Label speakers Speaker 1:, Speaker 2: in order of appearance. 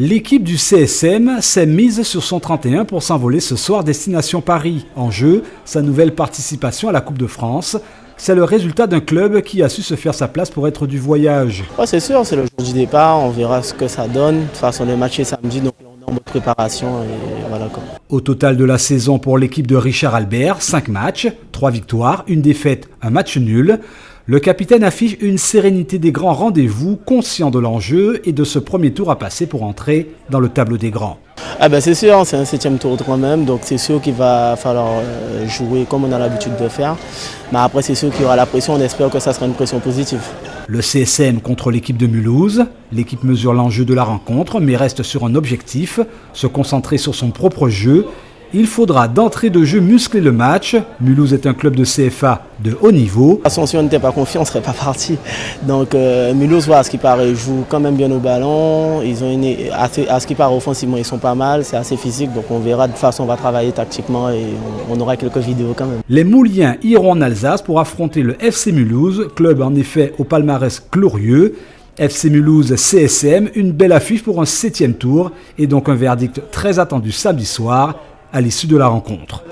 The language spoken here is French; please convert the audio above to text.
Speaker 1: L'équipe du CSM s'est mise sur son 31 pour s'envoler ce soir destination Paris. En jeu, sa nouvelle participation à la Coupe de France. C'est le résultat d'un club qui a su se faire sa place pour être du voyage.
Speaker 2: Ouais, c'est sûr, c'est le jour du départ, on verra ce que ça donne. De toute façon, le match est samedi, donc on est en mode préparation et voilà quoi.
Speaker 1: Au total de la saison pour l'équipe de Richard Albert, 5 matchs, 3 victoires, 1 défaite, 1 match nul. Le capitaine affiche une sérénité des grands rendez-vous, conscient de l'enjeu et de ce premier tour à passer pour entrer dans le tableau des grands.
Speaker 2: Ah ben c'est sûr, c'est un 7e tour quand même, donc c'est sûr qu'il va falloir jouer comme on a l'habitude de faire. Mais après c'est sûr qu'il y aura la pression, on espère que ça sera une pression positive.
Speaker 1: Le CSM contre l'équipe de Mulhouse. L'équipe mesure l'enjeu de la rencontre mais reste sur un objectif, se concentrer sur son propre jeu. Il faudra d'entrée de jeu muscler le match. Mulhouse est un club de CFA de haut niveau.
Speaker 2: De toute façon, si on n'était pas confiant, on ne serait pas parti. Donc Mulhouse, voilà, à ce qui paraît, joue quand même bien au ballon. Ils ont à ce qui paraît offensivement, ils sont pas mal. C'est assez physique, donc on verra. De toute façon, on va travailler tactiquement et on aura quelques vidéos quand même.
Speaker 1: Les Mouliens iront en Alsace pour affronter le FC Mulhouse, club en effet au palmarès glorieux. FC Mulhouse CSM, une belle affiche pour un 7e tour et donc un verdict très attendu samedi soir à l'issue de la rencontre.